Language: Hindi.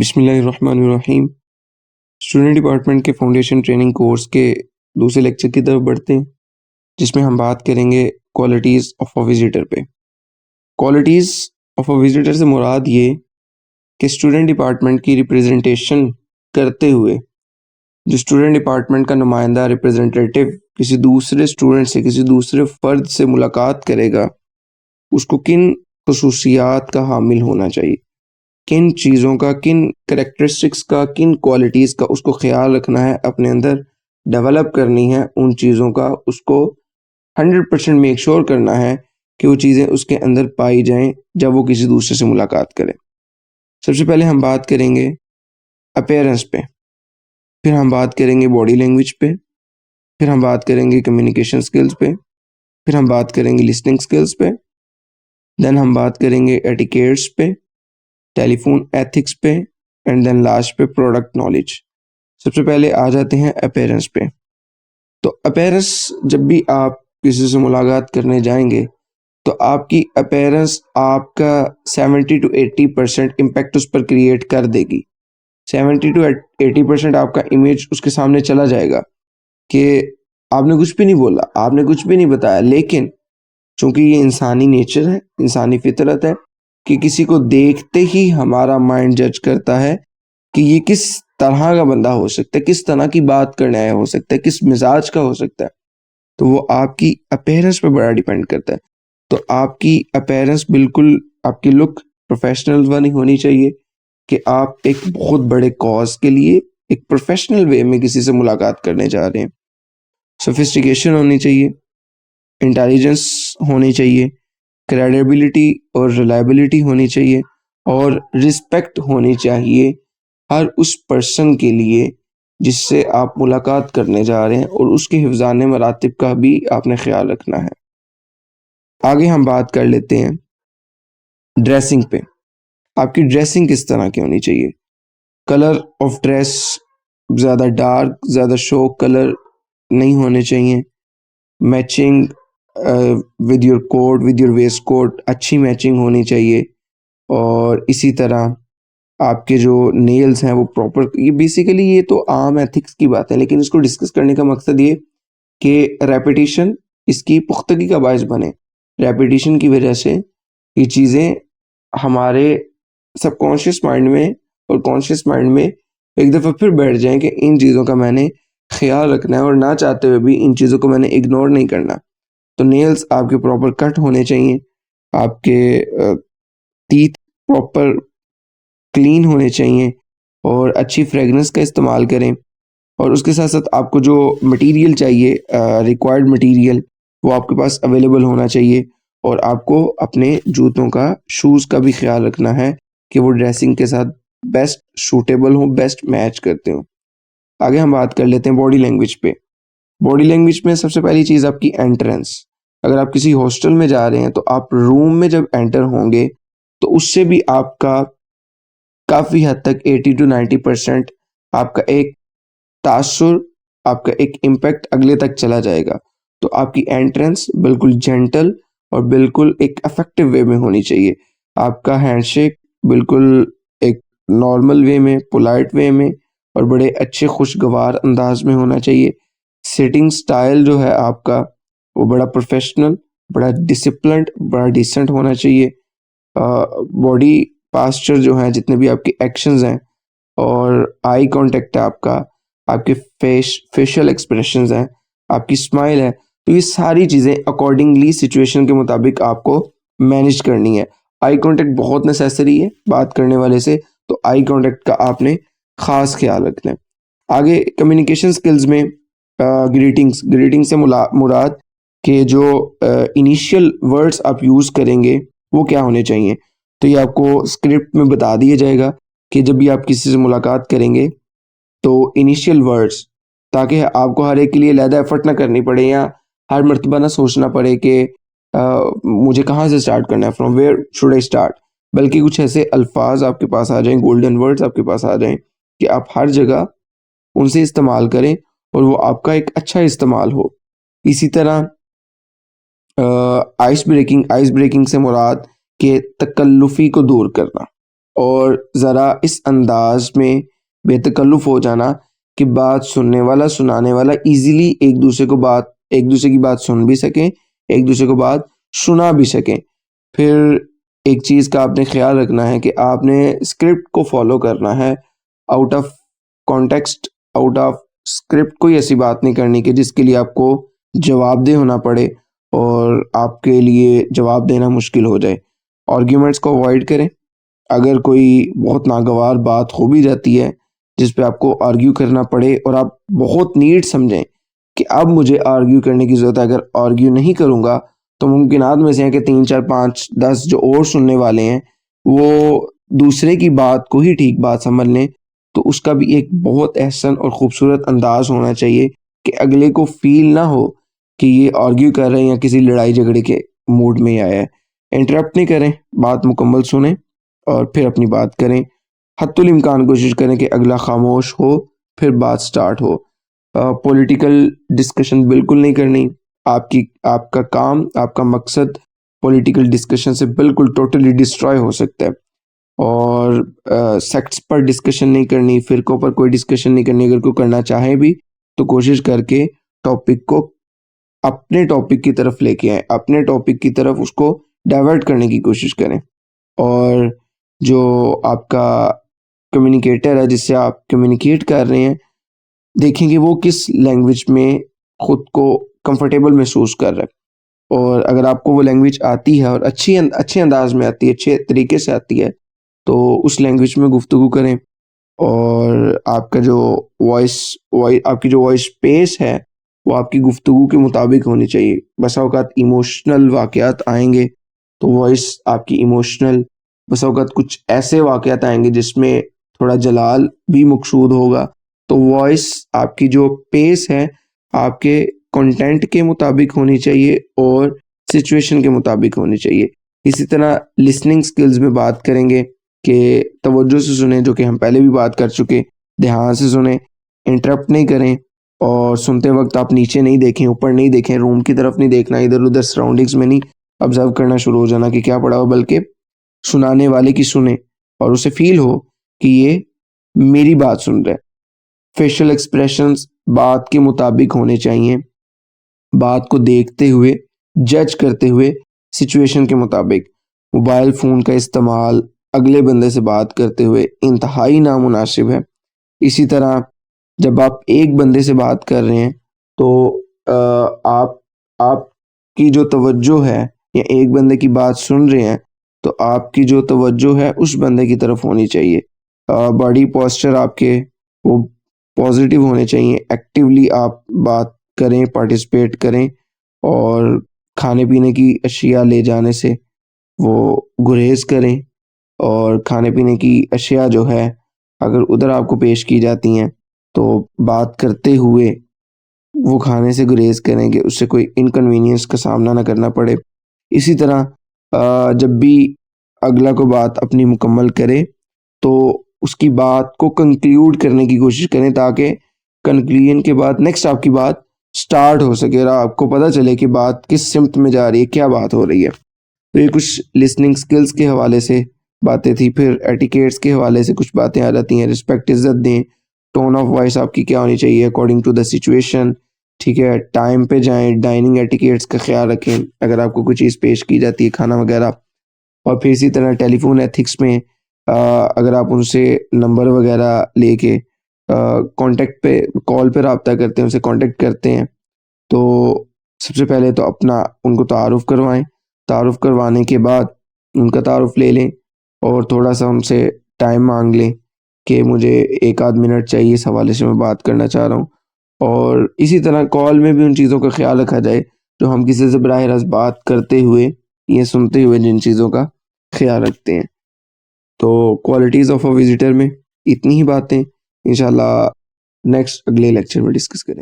बिस्मिल्लाहिर्रहमानिर्रहीम। स्टूडेंट डिपार्टमेंट के फाउंडेशन ट्रेनिंग कोर्स के दूसरे लेक्चर की तरफ बढ़ते हैं, जिसमें हम बात करेंगे क्वालिटीज़ ऑफ अ विजिटर पे। क्वालिटीज़ ऑफ अ विजिटर से मुराद ये कि स्टूडेंट डिपार्टमेंट की रिप्रेजेंटेशन करते हुए जो स्टूडेंट डिपार्टमेंट का नुमाइंदा रिप्रेजेंटेटिव किसी दूसरे स्टूडेंट से, किसी दूसरे फ़र्द से मुलाकात करेगा, उसको किन खसूसियात का हामिल होना चाहिए, किन चीज़ों का, किन कैरेक्टरिस्टिक्स का, किन क्वालिटीज़ का उसको ख्याल रखना है, अपने अंदर डेवलप करनी है, उन चीज़ों का उसको 100% मेक श्योर करना है कि वो चीज़ें उसके अंदर पाई जाएं जब वो किसी दूसरे से मुलाकात करे। सबसे पहले हम बात करेंगे अपीयरेंस पे, फिर हम बात करेंगे बॉडी लैंग्वेज पे, फिर हम बात करेंगे कम्युनिकेशन स्किल्स पे, फिर हम बात करेंगे लिसनिंग स्किल्स पे, देन हम बात करेंगे एटिकेट्स पे, टेलीफोन एथिक्स पे, एंड देन लास्ट पे प्रोडक्ट नॉलेज। सबसे पहले आ जाते हैं अपीयरेंस पे। तो अपीयरेंस, जब भी आप किसी से मुलाकात करने जाएंगे तो आपकी अपीयरेंस आपका 70 to 80% इम्पैक्ट उस पर क्रिएट कर देगी। 70 to 80% आपका इमेज उसके सामने चला जाएगा कि आपने कुछ भी नहीं बोला, आपने कुछ भी नहीं बताया, लेकिन चूंकि ये इंसानी नेचर है, इंसानी फितरत है कि किसी को देखते ही हमारा माइंड जज करता है कि ये किस तरह का बंदा हो सकता है, किस तरह की बात करने आया हो सकता है, किस मिजाज का हो सकता है। तो वो आपकी अपीयरेंस पे बड़ा डिपेंड करता है। तो आपकी अपीयरेंस बिल्कुल, आपकी लुक प्रोफेशनल वाली होनी चाहिए कि आप एक बहुत बड़े कॉज के लिए एक प्रोफेशनल वे में किसी से मुलाकात करने जा रहे हैं। सोफिस्टिकेशन होनी चाहिए, इंटेलिजेंस होनी चाहिए, क्रेडिबिलिटी और रिलायबिलिटी होनी चाहिए, और रिस्पेक्ट होनी चाहिए हर उस पर्सन के लिए जिससे आप मुलाकात करने जा रहे हैं, और उसके हिफ्ज़ान मरातिब का भी आपने ख्याल रखना है। आगे हम बात कर लेते हैं ड्रेसिंग पे। आपकी ड्रेसिंग किस तरह की होनी चाहिए? कलर ऑफ ड्रेस ज़्यादा डार्क, ज़्यादा शो कलर नहीं होने चाहिए। Matching with your coat, with your waistcoat matching होनी चाहिए। और इसी तरह आपके जो नेल्स हैं वो प्रॉपर, ये बेसिकली ये तो आम एथिक्स की बात है, लेकिन इसको डिस्कस करने का मकसद ये कि रेपिटेशन इसकी पुख्तगी का बायस बने। रेपिटेशन की वजह से ये चीज़ें हमारे सबकॉन्शियस माइंड में और कॉन्शियस माइंड में एक दफ़ा फिर बैठ जाएं कि इन चीज़ों का मैंने ख्याल रखना है और ना चाहते हुए भी इन चीज़ों को मैंने इग्नोर नहीं करना। तो नेल्स आपके प्रॉपर कट होने चाहिए, आपके टीथ प्रॉपर क्लीन होने चाहिए, और अच्छी फ्रेगनेंस का इस्तेमाल करें। और उसके साथ साथ आपको जो मटेरियल चाहिए, रिक्वायर्ड मटेरियल, वो आपके पास अवेलेबल होना चाहिए। और आपको अपने जूतों का, शूज़ का भी ख्याल रखना है कि वो ड्रेसिंग के साथ बेस्ट सूटेबल हो, बेस्ट मैच करते हो। आगे हम बात कर लेते हैं बॉडी लैंग्वेज पे। बॉडी लैंग्वेज में सबसे पहली चीज़ आपकी एंट्रेंस। अगर आप किसी हॉस्टल में जा रहे हैं तो आप रूम में जब एंटर होंगे तो उससे भी आपका काफ़ी हद तक 80 to 90% आपका एक तासुर, आपका एक इम्पैक्ट अगले तक चला जाएगा। तो आपकी एंट्रेंस बिल्कुल जेंटल और बिल्कुल एक इफेक्टिव वे में होनी चाहिए। आपका हैंडशेक बिल्कुल एक नॉर्मल वे में, पोलाइट वे में, और बड़े अच्छे खुशगवार अंदाज में होना चाहिए। सिटिंग स्टाइल जो है आपका, वो बड़ा प्रोफेशनल, बड़ा डिसिप्लिन्ड, बड़ा डिसेंट होना चाहिए। बॉडी पास्चर जो है, जितने भी आपके एक्शंस हैं, और आई कांटेक्ट है आपका, आपके फेशियल एक्सप्रेशंस हैं, आपकी स्माइल है, तो ये सारी चीज़ें अकॉर्डिंगली सिचुएशन के मुताबिक आपको मैनेज करनी है। आई कांटेक्ट बहुत नेसेसरी है बात करने वाले से, तो आई कांटेक्ट का आपने ख़ास ख्याल रखना है। आगे कम्युनिकेशन स्किल्स में ग्रीटिंग से मुराद के जो इनिशियल वर्ड्स आप यूज़ करेंगे वो क्या होने चाहिए। तो ये आपको स्क्रिप्ट में बता दिया जाएगा कि जब भी आप किसी से मुलाकात करेंगे तो इनिशियल वर्ड्स, ताकि आपको हर एक के लिए ज़्यादा एफर्ट ना करनी पड़े, या हर मर्तबा ना सोचना पड़े कि मुझे कहाँ से स्टार्ट करना है, from where should I start. बल्कि कुछ ऐसे अल्फाज आपके पास आ जाएं, गोल्डन वर्ड्स आपके पास आ जाएं कि आप हर जगह उनसे इस्तेमाल करें और वो आपका एक अच्छा इस्तेमाल हो। इसी तरह आइस ब्रेकिंग से मुराद के तकल्लुफ़ी को दूर करना, और ज़रा इस अंदाज में बेतकल्लुफ़ हो जाना कि बात सुनने वाला, सुनाने वाला ईज़िली एक दूसरे की बात सुन भी सकें, एक दूसरे को बात सुना भी सकें। फिर एक चीज़ का आपने ख़्याल रखना है कि आपने स्क्रिप्ट को फ़ॉलो करना है। Out of context, out of script कोई ऐसी बात नहीं करनी कि जिसके लिए आपको जवाबदेह होना पड़े और आपके लिए जवाब देना मुश्किल हो जाए। आर्ग्यूमेंट्स को अवॉइड करें। अगर कोई बहुत नागवार बात हो भी जाती है जिस पे आपको आर्ग्यू करना पड़े और आप बहुत नीड समझें कि अब मुझे आर्ग्यू करने की ज़रूरत है, अगर आर्ग्यू नहीं करूँगा तो मुमकिनात में से हैं कि 3, 4, 5, 10 जो और सुनने वाले हैं वो दूसरे की बात को ही ठीक बात समझ लें। तो उसका भी एक बहुत एहसन और ख़ूबसूरत अंदाज होना चाहिए कि अगले को फ़ील ना हो कि ये आर्ग्यू कर रहे हैं या किसी लड़ाई झगड़े के मूड में ही आया है। इंटरप्ट नहीं करें, बात मुकम्मल सुनें और फिर अपनी बात करें। हत्तुल इम्कान कोशिश करें कि अगला खामोश हो, फिर बात स्टार्ट हो। पॉलिटिकल डिस्कशन बिल्कुल नहीं करनी। आपका काम, आपका मकसद पॉलिटिकल डिस्कशन से बिल्कुल टोटली डिस्ट्रॉय हो सकता है। और सेक्ट्स पर डिस्कशन नहीं करनी, फ़िरकों पर कोई डिस्कशन नहीं करनी। अगर कोई करना चाहे भी तो कोशिश करके टॉपिक को अपने टॉपिक की तरफ लेके आएँ, अपने टॉपिक की तरफ उसको डाइवर्ट करने की कोशिश करें। और जो आपका कम्युनिकेटर है जिससे आप कम्युनिकेट कर रहे हैं, देखें कि वो किस लैंग्वेज में ख़ुद को कंफर्टेबल महसूस कर रहा है। और अगर आपको वो लैंग्वेज आती है और अच्छे अंदाज में आती है, अच्छे तरीके से आती है, तो उस लैंग्वेज में गुफ्तगू करें। और आपका जो आपकी जो वॉइस पेस है वो आपकी गुफ्तगू के मुताबिक होनी चाहिए। बसा औक़ात इमोशनल वाक़यात आएँगे तो वॉइस आपकी इमोशनल, बसा औक़ात कुछ ऐसे वाक़यात आएँगे जिसमें थोड़ा जलाल भी मक़सूद होगा, तो वॉइस आपकी जो पेस है आपके कंटेंट के मुताबिक होनी चाहिए और सिचुएशन के मुताबिक होनी चाहिए। इसी तरह लिसनिंग स्किल्स में बात करेंगे कि तवज्जो से सुनें, जो कि हम पहले भी बात कर चुके। ध्यान से सुनें, इंटरप्ट नहीं करें और सुनते वक़्त आप नीचे नहीं देखें, ऊपर नहीं देखें, रूम की तरफ नहीं देखना, इधर-उधर सराउंडिंग्स में नहीं ऑब्ज़र्व करना शुरू हो जाना कि क्या पड़ा हो, बल्कि सुनाने वाले की सुनें और उसे फ़ील हो कि ये मेरी बात सुन रहा है। फेशियल एक्सप्रेशंस बात के मुताबिक होने चाहिए, बात को देखते हुए, जज करते हुए, सिचुएशन के मुताबिक। मोबाइल फ़ोन का इस्तेमाल अगले बंदे से बात करते हुए इंतहाई नामुनासिब है। इसी तरह जब आप एक बंदे से बात कर रहे हैं तो आपकी जो तवज्जो है या एक बंदे की बात सुन रहे हैं तो आपकी जो तवज्जो है उस बंदे की तरफ होनी चाहिए। बॉडी पोस्चर आपके वो पॉजिटिव होने चाहिए। एक्टिवली आप बात करें, पार्टिसिपेट करें और खाने-पीने की अशिया ले जाने से वो गुरेज़ करें। और खाने-पीने की अशिया जो है अगर उधर आपको पेश की जाती हैं तो बात करते हुए वो खाने से गुरेज़ करें कि उससे कोई इनकन्वीनियंस का सामना ना करना पड़े। इसी तरह जब भी अगला कोई बात अपनी मुकम्मल करे तो उसकी बात को कंक्लूड करने की कोशिश करें ताकि कंक्लूजन के बाद नेक्स्ट आपकी बात स्टार्ट हो सके और आपको पता चले कि बात किस सिमत में जा रही है, क्या बात हो रही है। तो ये कुछ लिसनिंग स्किल्स के हवाले से बातें थी। फिर एटिकेट्स के हवाले से कुछ बातें आ जाती हैं। रिस्पेक्ट, इज़्ज़त दें। टोन ऑफ वॉइस आपकी क्या होनी चाहिए अकॉर्डिंग टू द सिचुएशन, ठीक है। टाइम पे जाएँ, डाइनिंग एटिकेट्स का ख़्याल रखें अगर आपको कोई चीज़ पेश की जाती है, खाना वग़ैरह। और फिर इसी तरह टेलीफ़ोन एथिक्स में अगर आप उनसे नंबर वग़ैरह लेके कॉन्टैक्ट पे कॉल पे राब्ता करते हैं, उनसे कॉन्टैक्ट करते हैं, तो सबसे पहले तो अपना उनको तारुफ़ करवाएँ। तारुफ़ करवाने के बाद उनका तारुफ़ ले लें और थोड़ा-सा उनसे टाइम माँग लें कि मुझे 1 आध मिनट चाहिए, इस हवाले से मैं बात करना चाह रहा हूँ। और इसी तरह कॉल में भी उन चीज़ों का ख़्याल रखा जाए जो हम किसी से बराह रास्त बात करते हुए या सुनते हुए जिन चीज़ों का ख़्याल रखते हैं। तो क्वालिटीज़ ऑफ अ विज़िटर में इतनी ही बातें इंशाअल्लाह नेक्स्ट अगले लेक्चर में डिस्कस करेंगे।